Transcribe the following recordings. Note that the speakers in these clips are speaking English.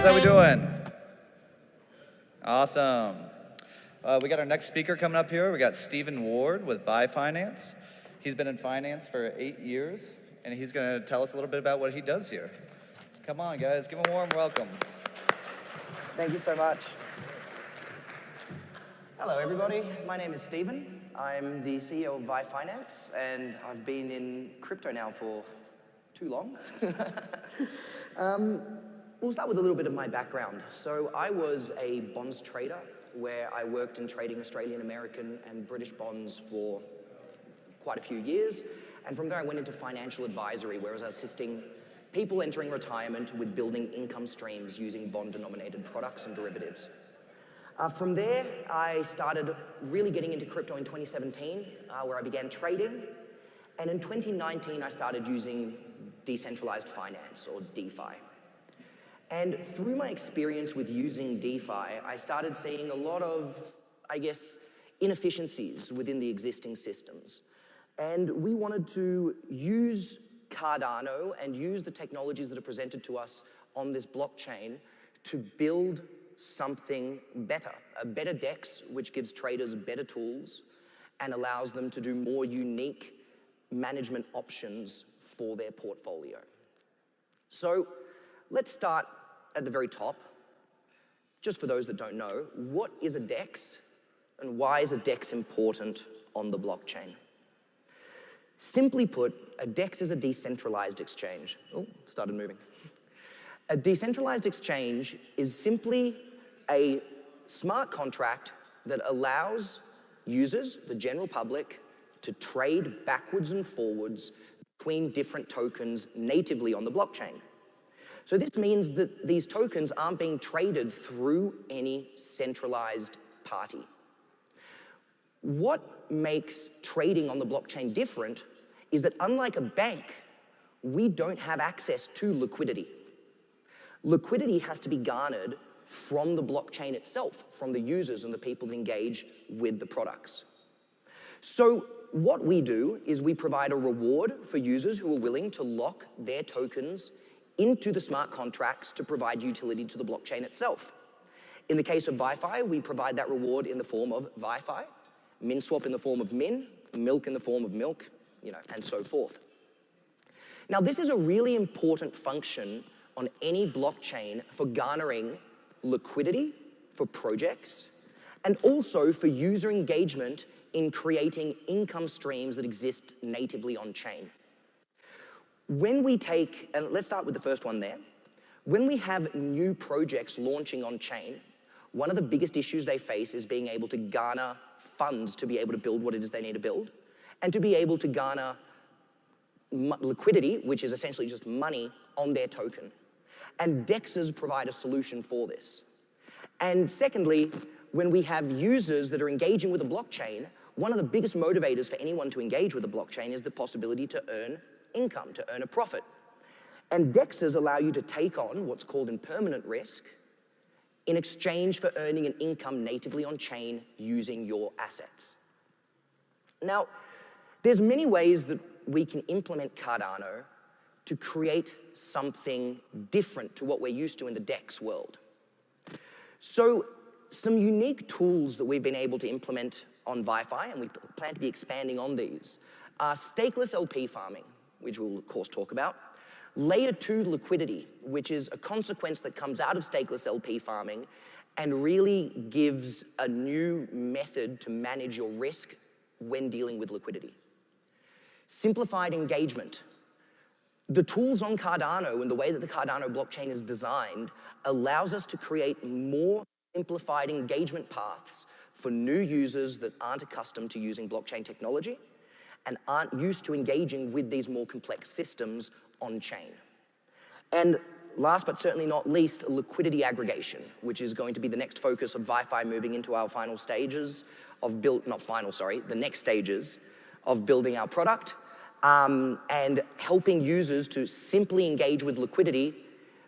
guys, how we doing? Awesome. We got our next speaker coming up here. We got Stephen Ward with VyFinance. He's been in finance for 8 years, and he's going to tell us a little bit about what he does here. Come on, guys, give him a warm welcome. Thank you so much. Hello, everybody. My name is Stephen. I'm the CEO of VyFinance, and I've been in crypto now for too long. We'll start with a little bit of my background. So I was a bonds trader where I worked in trading Australian, American, and British bonds for quite a few years. And from there, I went into financial advisory, where I was assisting people entering retirement with building income streams using bond-denominated products and derivatives. From there, I started really getting into crypto in 2017, where I began trading. And in 2019, I started using decentralized finance, or DeFi. And through my experience with using DeFi, I started seeing a lot of, inefficiencies within the existing systems. And we wanted to use Cardano and use the technologies that are presented to us on this blockchain to build something better, a better DEX, which gives traders better tools and allows them to do more unique management options for their portfolio. So let's start at the very top. Just for those that don't know, what is a DEX and why is a DEX important on the blockchain? Simply put, a DEX is a decentralized exchange. Oh, started moving. A decentralized exchange is simply a smart contract that allows users, the general public, to trade backwards and forwards between different tokens natively on the blockchain. So this means that these tokens aren't being traded through any centralized party. What makes trading on the blockchain different is that unlike a bank, we don't have access to liquidity. Liquidity has to be garnered from the blockchain itself, from the users and the people that engage with the products. So what we do is we provide a reward for users who are willing to lock their tokens into the smart contracts to provide utility to the blockchain itself. In the case of VyFi, we provide that reward in the form of VyFi, MinSwap in the form of Min, Milk in the form of Milk, and so forth. Now, this is a really important function on any blockchain for garnering liquidity for projects and also for user engagement in creating income streams that exist natively on chain. When we take, and let's start with the first one there. When we have new projects launching on chain, one of the biggest issues they face is being able to garner funds to be able to build what it is they need to build, and to be able to garner liquidity, which is essentially just money, on their token. And DEXs provide a solution for this. And secondly, when we have users that are engaging with a blockchain, one of the biggest motivators for anyone to engage with a blockchain is the possibility to earn income, to earn a profit. And DEXs allow you to take on what's called impermanent risk in exchange for earning an income natively on chain using your assets. Now, there's many ways that we can implement Cardano to create something different to what we're used to in the DEX world. So some unique tools that we've been able to implement on VyFi, and we plan to be expanding on these, are stakeless LP farming, which we'll of course talk about, layer 2 liquidity, which is a consequence that comes out of stakeless LP farming and really gives a new method to manage your risk when dealing with liquidity. Simplified engagement. The tools on Cardano and the way that the Cardano blockchain is designed allows us to create more simplified engagement paths for new users that aren't accustomed to using blockchain technology and aren't used to engaging with these more complex systems on chain. And last but certainly not least, liquidity aggregation, which is going to be the next focus of VyFi moving into our final stages of the next stages of building our product, and helping users to simply engage with liquidity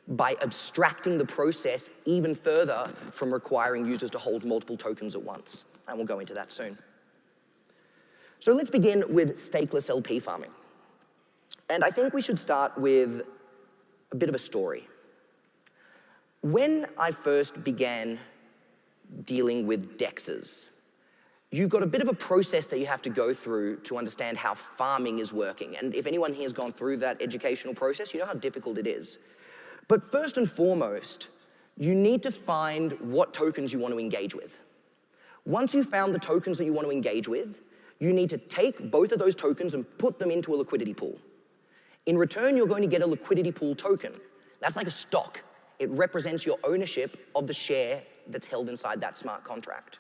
by abstracting the process even further from requiring users to hold multiple tokens at once. And we'll go into that soon. So let's begin with stakeless LP farming. And I think we should start with a bit of a story. When I first began dealing with DEXs, you've got a bit of a process that you have to go through to understand how farming is working. And if anyone here has gone through that educational process, you know how difficult it is. But first and foremost, you need to find what tokens you want to engage with. Once you've found the tokens that you want to engage with, you need to take both of those tokens and put them into a liquidity pool. In return, you're going to get a liquidity pool token. That's like a stock. It represents your ownership of the share that's held inside that smart contract.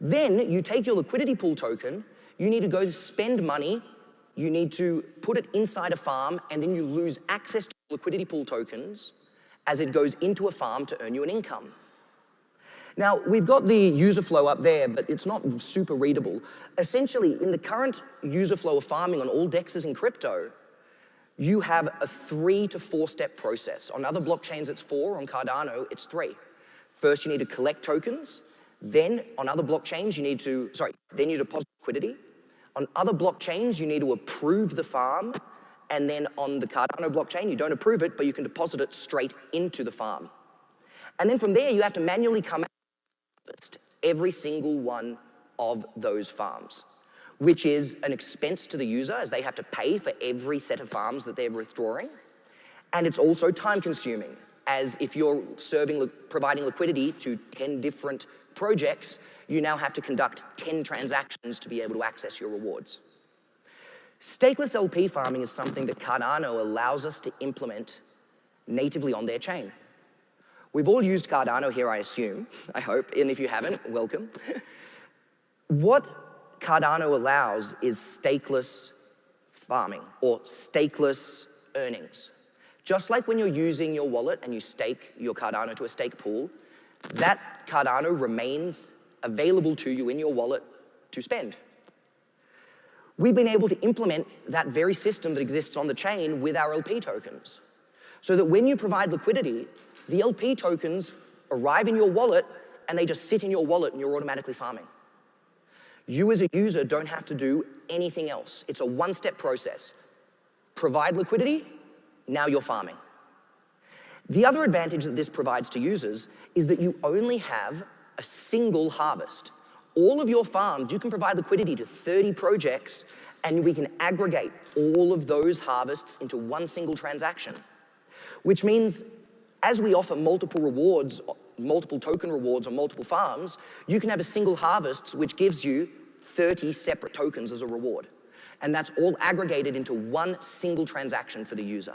Then you take your liquidity pool token, you need to go spend money, you need to put it inside a farm, and then you lose access to liquidity pool tokens as it goes into a farm to earn you an income. Now, we've got the user flow up there, but it's not super readable. Essentially, in the current user flow of farming on all DEXs in crypto, you have a 3 to 4 step process. On other blockchains, it's 4. On Cardano, it's 3. First, you need to collect tokens. Then, on other blockchains, then you deposit liquidity. On other blockchains, you need to approve the farm. And then on the Cardano blockchain, you don't approve it, but you can deposit it straight into the farm. And then from there, you have to manually come out every single one of those farms, which is an expense to the user as they have to pay for every set of farms that they're withdrawing. And it's also time consuming, as if you're providing liquidity to 10 different projects, you now have to conduct 10 transactions to be able to access your rewards. Stakeless LP farming is something that Cardano allows us to implement natively on their chain. We've all used Cardano here, I assume, I hope, and if you haven't, welcome. What Cardano allows is stakeless farming, or stakeless earnings. Just like when you're using your wallet and you stake your Cardano to a stake pool, that Cardano remains available to you in your wallet to spend. We've been able to implement that very system that exists on the chain with our LP tokens, so that when you provide liquidity, the LP tokens arrive in your wallet and they just sit in your wallet and you're automatically farming. You as a user don't have to do anything else. It's a one-step process. Provide liquidity, now you're farming. The other advantage that this provides to users is that you only have a single harvest. All of your farms, you can provide liquidity to 30 projects and we can aggregate all of those harvests into one single transaction, which means as we offer multiple rewards, multiple token rewards on multiple farms, you can have a single harvest which gives you 30 separate tokens as a reward. And that's all aggregated into one single transaction for the user.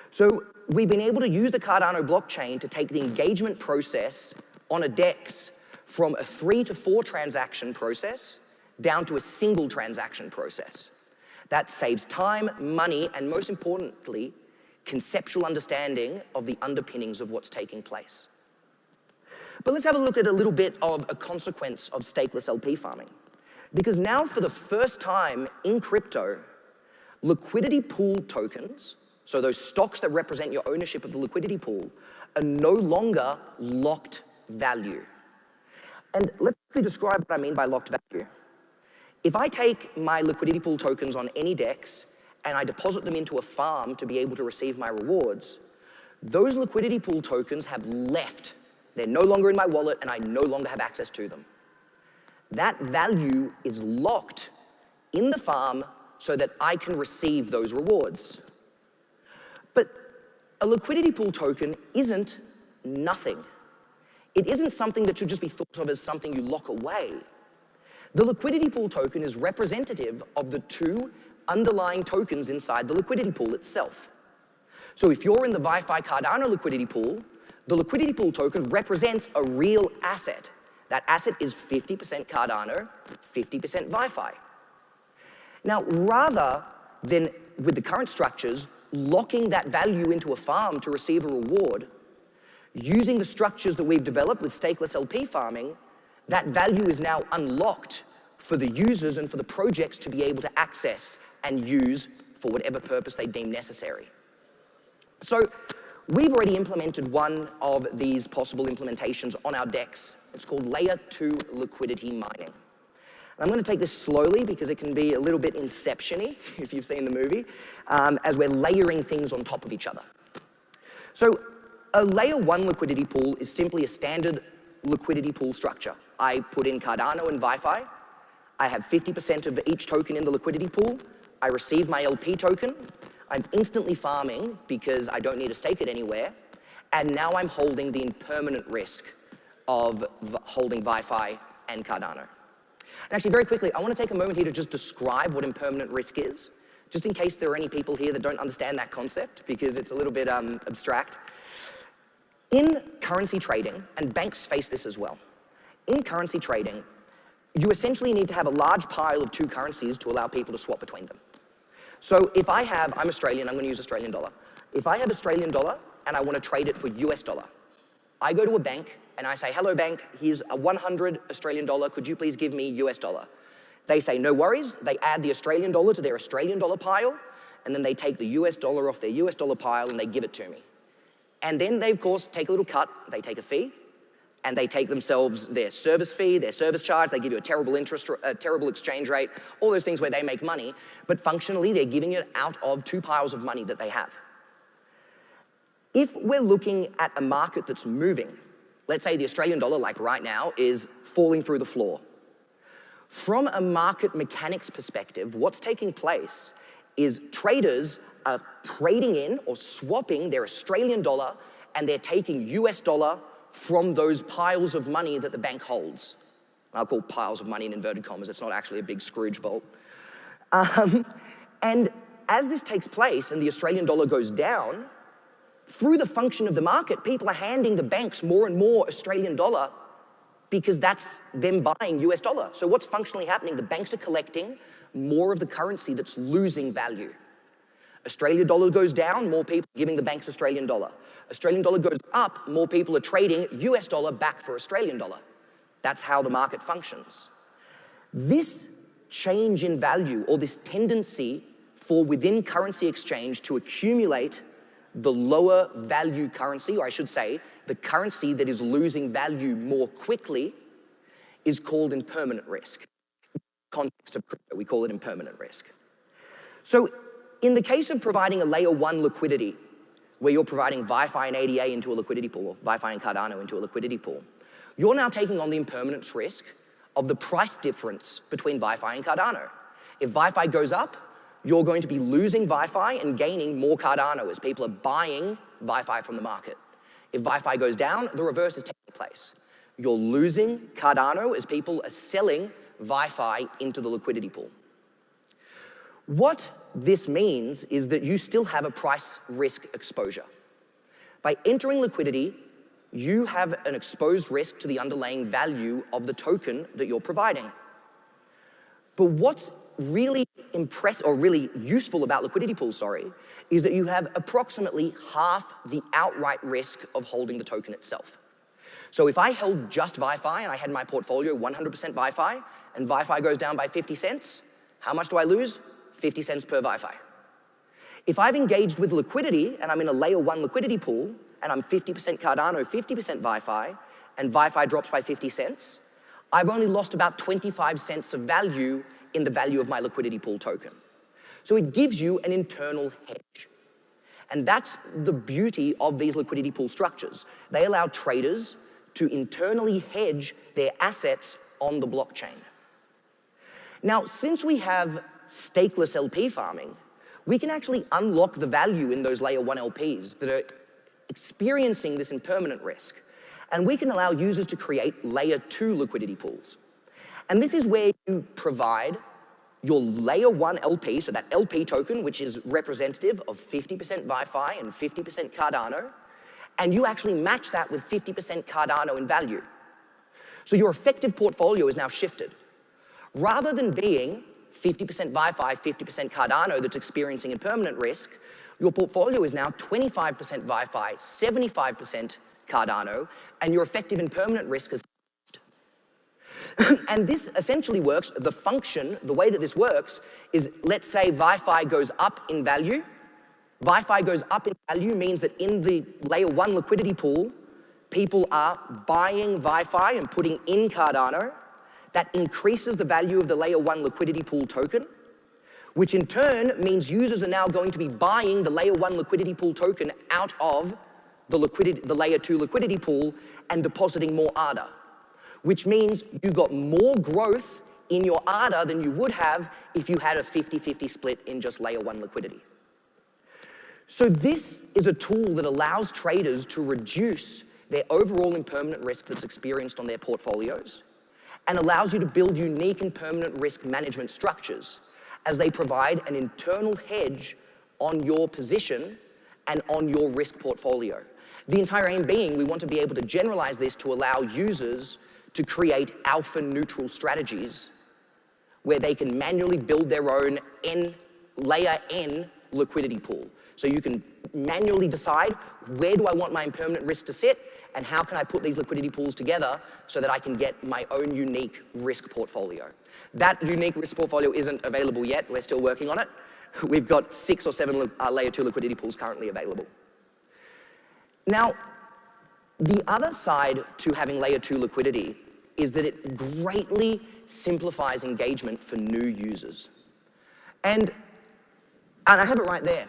So we've been able to use the Cardano blockchain to take the engagement process on a DEX from a 3 to 4 transaction process down to a single transaction process. That saves time, money, and most importantly, conceptual understanding of the underpinnings of what's taking place. But let's have a look at a little bit of a consequence of stakeless LP farming. Because now for the first time in crypto, liquidity pool tokens, so those stocks that represent your ownership of the liquidity pool, are no longer locked value. And let's describe what I mean by locked value. If I take my liquidity pool tokens on any DEX and I deposit them into a farm to be able to receive my rewards, those liquidity pool tokens have left. They're no longer in my wallet and I no longer have access to them. That value is locked in the farm so that I can receive those rewards. But a liquidity pool token isn't nothing. It isn't something that should just be thought of as something you lock away. The liquidity pool token is representative of the 2 underlying tokens inside the liquidity pool itself. So if you're in the VyFi Cardano liquidity pool, the liquidity pool token represents a real asset. That asset is 50% Cardano, 50% VyFi. Now, rather than with the current structures, locking that value into a farm to receive a reward, using the structures that we've developed with stakeless LP farming, that value is now unlocked for the users and for the projects to be able to access and use for whatever purpose they deem necessary. So we've already implemented one of these possible implementations on our DEX. It's called Layer 2 liquidity mining. I'm going to take this slowly because it can be a little bit Inception-y, if you've seen the movie, as we're layering things on top of each other. So A layer 1 liquidity pool is simply a standard liquidity pool structure. I put in Cardano and VyFi. I have 50% of each token in the liquidity pool. I receive my LP token. I'm instantly farming because I don't need to stake it anywhere. And now I'm holding the impermanent risk of holding VyFi and Cardano. And actually, very quickly, I want to take a moment here to just describe what impermanent risk is, just in case there are any people here that don't understand that concept, because it's a little bit abstract. In currency trading, and banks face this as well, in currency trading, you essentially need to have a large pile of two currencies to allow people to swap between them. So if I'm Australian, I'm going to use Australian dollar. If I have Australian dollar and I want to trade it for US dollar, I go to a bank and I say, hello bank, here's a 100 Australian dollar, could you please give me US dollar? They say, no worries, they add the Australian dollar to their Australian dollar pile, and then they take the US dollar off their US dollar pile and they give it to me. And then they, of course, take a little cut, they take a fee, and they take themselves their service fee, their service charge, they give you a terrible interest, a terrible exchange rate, all those things where they make money, but functionally they're giving it out of two piles of money that they have. If we're looking at a market that's moving, let's say the Australian dollar, like right now, is falling through the floor. From a market mechanics perspective, what's taking place is traders are trading in or swapping their Australian dollar and they're taking US dollar from those piles of money that the bank holds. I'll call piles of money in inverted commas, it's not actually a big Scrooge vault. And as this takes place and the Australian dollar goes down, through the function of the market, people are handing the banks more and more Australian dollar because that's them buying US dollar. So what's functionally happening? The banks are collecting more of the currency that's losing value. Australian dollar goes down, more people are giving the banks Australian dollar. Australian dollar goes up, more people are trading US dollar back for Australian dollar. That's how the market functions. This change in value, or this tendency for within currency exchange to accumulate the lower value currency, or I should say, the currency that is losing value more quickly, is called impermanent risk. In the context of crypto, we call it impermanent risk. So in the case of providing a layer 1 liquidity, where you're providing VyFi and ADA into a liquidity pool, or VyFi and Cardano into a liquidity pool, you're now taking on the impermanence risk of the price difference between VyFi and Cardano. If VyFi goes up, you're going to be losing VyFi and gaining more Cardano as people are buying VyFi from the market. If VyFi goes down, the reverse is taking place. You're losing Cardano as people are selling VyFi into the liquidity pool. What this means is that you still have a price risk exposure. By entering liquidity, you have an exposed risk to the underlying value of the token that you're providing. But what's really impressive, or really useful about liquidity pools, is that you have approximately half the outright risk of holding the token itself. So if I held just VyFi and I had my portfolio 100% VyFi, and VyFi goes down by 50 cents, how much do I lose? 50 cents per VyFi. If I've engaged with liquidity and I'm in a layer 1 liquidity pool and I'm 50% Cardano, 50% VyFi, and VyFi drops by 50 cents, I've only lost about 25 cents of value in the value of my liquidity pool token. So it gives you an internal hedge. And that's the beauty of these liquidity pool structures. They allow traders to internally hedge their assets on the blockchain. Now, since we have stakeless LP farming, we can actually unlock the value in those layer 1 LPs that are experiencing this impermanent risk. And we can allow users to create layer 2 liquidity pools. And this is where you provide your layer 1 LP, so that LP token, which is representative of 50% VyFi and 50% Cardano, and you actually match that with 50% Cardano in value. So your effective portfolio is now shifted. Rather than being 50% VyFi, 50% Cardano that's experiencing impermanent risk, your portfolio is now 25% VyFi, 75% Cardano, and your effective impermanent risk is and this essentially works, the way that this works is, let's say VyFi goes up in value. VyFi goes up in value means that in the layer 1 liquidity pool, people are buying VyFi and putting in Cardano. That increases the value of the layer 1 liquidity pool token, which in turn means users are now going to be buying the layer 1 liquidity pool token out of the layer 2 liquidity pool and depositing more ADA, which means you got more growth in your ADA than you would have if you had a 50-50 split in just layer 1 liquidity. So this is a tool that allows traders to reduce their overall impermanent risk that's experienced on their portfolios and allows you to build unique and permanent risk management structures as they provide an internal hedge on your position and on your risk portfolio. The entire aim being we want to be able to generalize this to allow users to create alpha-neutral strategies where they can manually build their own layer N liquidity pool. So you can manually decide where do I want my impermanent risk to sit and how can I put these liquidity pools together so that I can get my own unique risk portfolio. That unique risk portfolio isn't available yet. We're still working on it. We've got 6 or 7 layer 2 liquidity pools currently available. Now, the other side to having layer 2 liquidity is that it greatly simplifies engagement for new users. And I have it right there.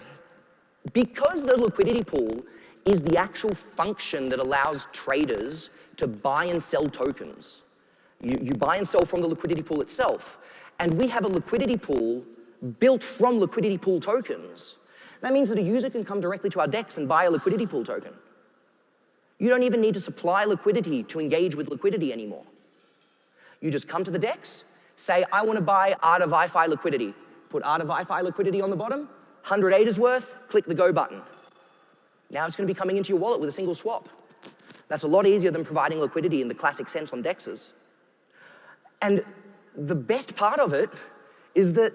Because the liquidity pool is the actual function that allows traders to buy and sell tokens. You buy and sell from the liquidity pool itself. And we have a liquidity pool built from liquidity pool tokens. That means that a user can come directly to our DEX and buy a liquidity pool token. You don't even need to supply liquidity to engage with liquidity anymore. You just come to the DEX, say, I want to buy ADA VyFi liquidity. Put ADA VyFi liquidity on the bottom, 100 ADAs worth, click the go button. Now it's going to be coming into your wallet with a single swap. That's a lot easier than providing liquidity in the classic sense on DEXs. And the best part of it is that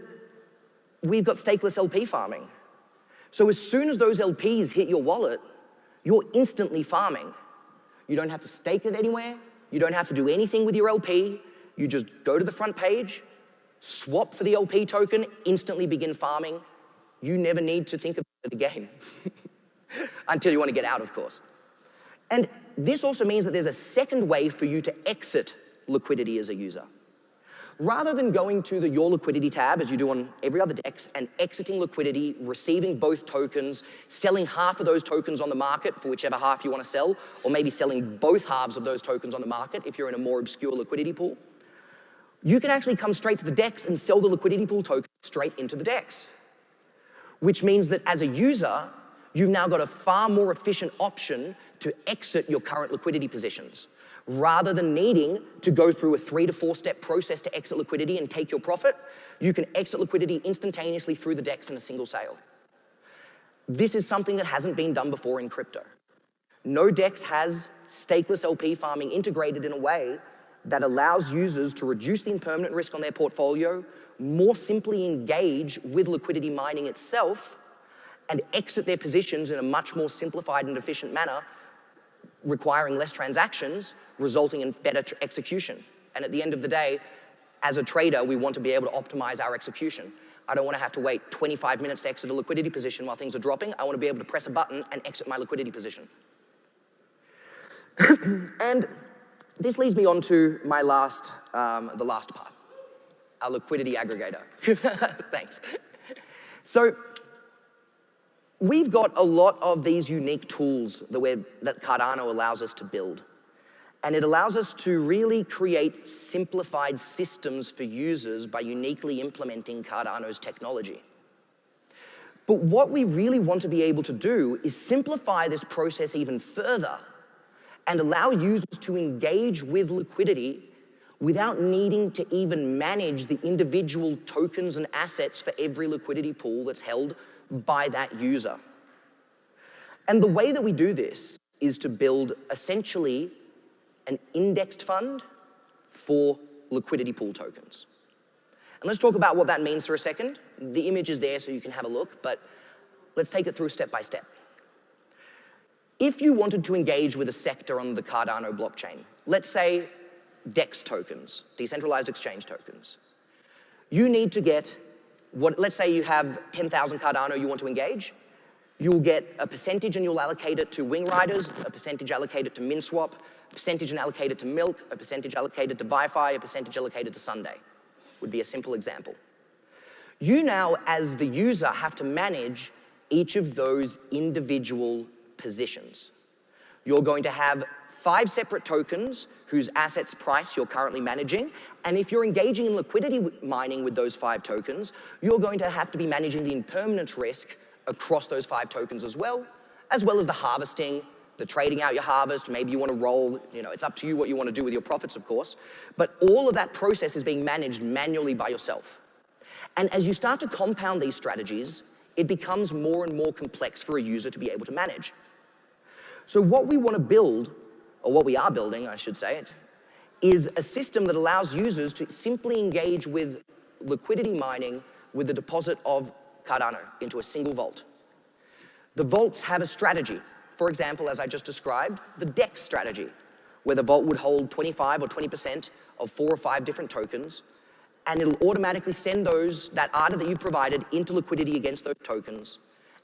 we've got stakeless LP farming. So as soon as those LPs hit your wallet, you're instantly farming. You don't have to stake it anywhere. You don't have to do anything with your LP. You just go to the front page, swap for the LP token, instantly begin farming. You never need to think about it again. Until you want to get out, of course. And this also means that there's a second way for you to exit liquidity as a user. Rather than going to the Your Liquidity tab, as you do on every other DEX, and exiting liquidity, receiving both tokens, selling half of those tokens on the market for whichever half you want to sell, or maybe selling both halves of those tokens on the market if you're in a more obscure liquidity pool, you can actually come straight to the DEX and sell the liquidity pool token straight into the DEX. Which means that as a user, you've now got a far more efficient option to exit your current liquidity positions. Rather than needing to go through a 3 to 4 step process to exit liquidity and take your profit, you can exit liquidity instantaneously through the DEX in a single sale. This is something that hasn't been done before in crypto. No DEX has stakeless LP farming integrated in a way that allows users to reduce the impermanent risk on their portfolio, more simply engage with liquidity mining itself, and exit their positions in a much more simplified and efficient manner, requiring less transactions, resulting in better execution. And at the end of the day, as a trader, we want to be able to optimize our execution. I don't want to have to wait 25 minutes to exit a liquidity position while things are dropping. I want to be able to press a button and exit my liquidity position. And this leads me on to my the last part, our liquidity aggregator. Thanks. So we've got a lot of these unique tools that Cardano allows us to build. And it allows us to really create simplified systems for users by uniquely implementing Cardano's technology. But what we really want to be able to do is simplify this process even further and allow users to engage with liquidity without needing to even manage the individual tokens and assets for every liquidity pool that's held by that user. And the way that we do this is to build essentially an indexed fund for liquidity pool tokens. And let's talk about what that means for a second. The image is there so you can have a look, but let's take it through step by step. If you wanted to engage with a sector on the Cardano blockchain, let's say DEX tokens, decentralized exchange tokens, you need to get let's say you have 10,000 Cardano you want to engage, you'll get a percentage and you'll allocate it to Wing Riders, a percentage allocated to MinSwap, a percentage and allocated to Milk, a percentage allocated to VyFi, a percentage allocated to Sunday, would be a simple example. You now, as the user, have to manage each of those individual positions. You're going to have 5 separate tokens whose assets price you're currently managing. And if you're engaging in liquidity mining with those 5 tokens, you're going to have to be managing the impermanence risk across those 5 tokens as well as the harvesting, the trading out your harvest. Maybe you want to roll, it's up to you what you want to do with your profits, of course. But all of that process is being managed manually by yourself. And as you start to compound these strategies, it becomes more and more complex for a user to be able to manage. So what we want to build, or what we are building, I should say, is a system that allows users to simply engage with liquidity mining with the deposit of Cardano into a single vault. The vaults have a strategy. For example, as I just described, the DEX strategy, where the vault would hold 25 or 20% of 4 or 5 different tokens, and it'll automatically send that ADA that you provided into liquidity against those tokens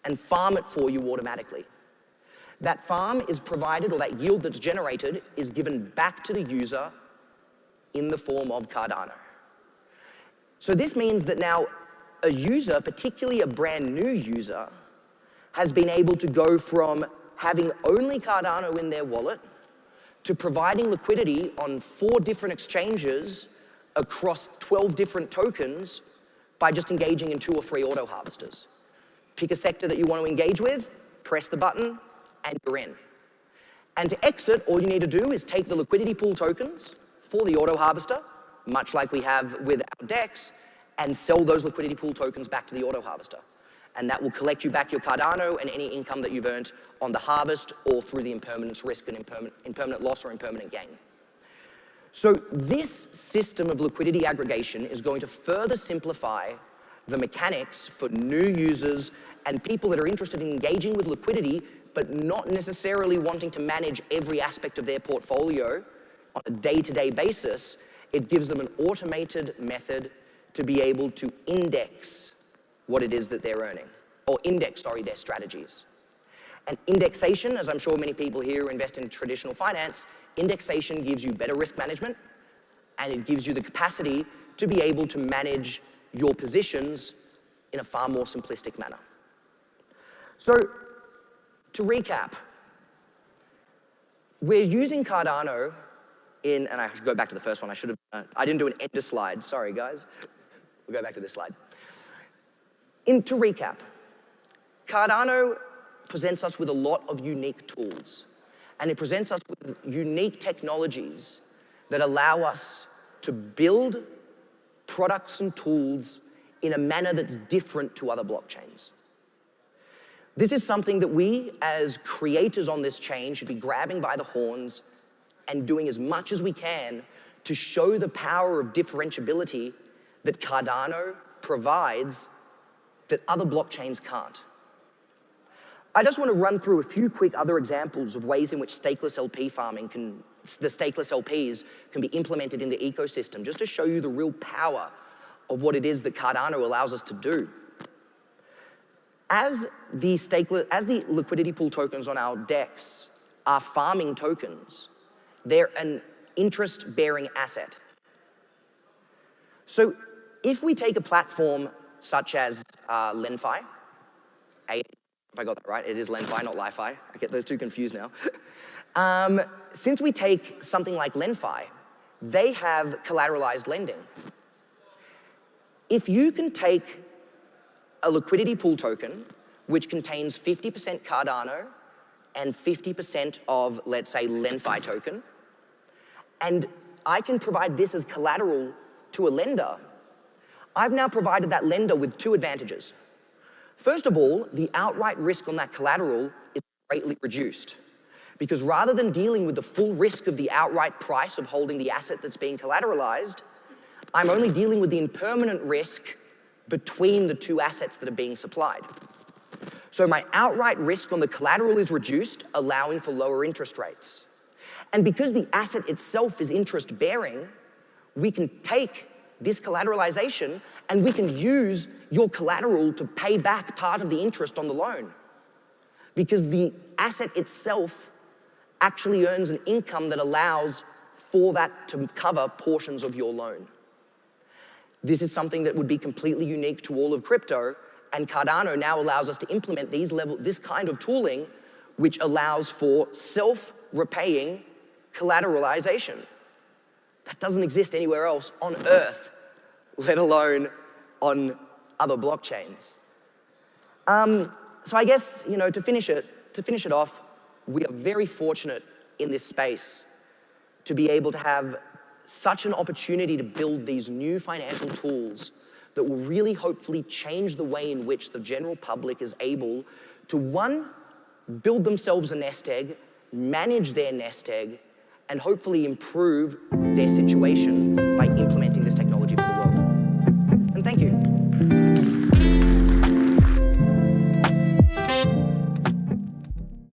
and farm it for you automatically. That farm is provided, or that yield that's generated, is given back to the user in the form of Cardano. So this means that now a user, particularly a brand new user, has been able to go from having only Cardano in their wallet to providing liquidity on 4 different exchanges across 12 different tokens by just engaging in 2 or 3 auto harvesters. Pick a sector that you want to engage with, press the button, and you're in. And to exit, all you need to do is take the liquidity pool tokens for the auto harvester, much like we have with our DEX, and sell those liquidity pool tokens back to the auto harvester. And that will collect you back your Cardano and any income that you've earned on the harvest or through the impermanence risk and impermanent loss or impermanent gain. So this system of liquidity aggregation is going to further simplify the mechanics for new users and people that are interested in engaging with liquidity but not necessarily wanting to manage every aspect of their portfolio on a day-to-day basis. It gives them an automated method to be able to index what it is that they're earning, or index, their strategies. And indexation, as I'm sure many people here who invest in traditional finance, indexation gives you better risk management, and it gives you the capacity to be able to manage your positions in a far more simplistic manner. So, to recap, we're using Cardano and I should go back to the first one. I didn't do an ender slide. Sorry, guys. We'll go back to this slide. To recap, Cardano presents us with a lot of unique tools, and it presents us with unique technologies that allow us to build products and tools in a manner that's different to other blockchains. This is something that we, as creators on this chain, should be grabbing by the horns and doing as much as we can to show the power of differentiability that Cardano provides that other blockchains can't. I just want to run through a few quick other examples of ways in which stateless LP farming the stateless LPs can be implemented in the ecosystem, just to show you the real power of what it is that Cardano allows us to do. As the liquidity pool tokens on our DEX are farming tokens, they're an interest-bearing asset. So if we take a platform such as LenFi, if I got that right, it is LenFi, not LiFi. I get those two confused now. Since we take something like LenFi, they have collateralized lending. If you can take a liquidity pool token, which contains 50% Cardano and 50% of, let's say, LenFi token, and I can provide this as collateral to a lender, I've now provided that lender with 2 advantages. First of all, the outright risk on that collateral is greatly reduced, because rather than dealing with the full risk of the outright price of holding the asset that's being collateralized, I'm only dealing with the impermanent risk between the 2 assets that are being supplied. So my outright risk on the collateral is reduced, allowing for lower interest rates. And because the asset itself is interest-bearing, we can take this collateralization and we can use your collateral to pay back part of the interest on the loan, because the asset itself actually earns an income that allows for that to cover portions of your loan. This is something that would be completely unique to all of crypto, and Cardano now allows us to implement this kind of tooling which allows for self-repaying collateralization. That doesn't exist anywhere else on Earth, let alone on other blockchains. So I guess, to finish it off, we are very fortunate in this space to be able to have such an opportunity to build these new financial tools that will really hopefully change the way in which the general public is able to, one, build themselves a nest egg, manage their nest egg, and hopefully improve their situation by implementing this technology for the world. And thank you.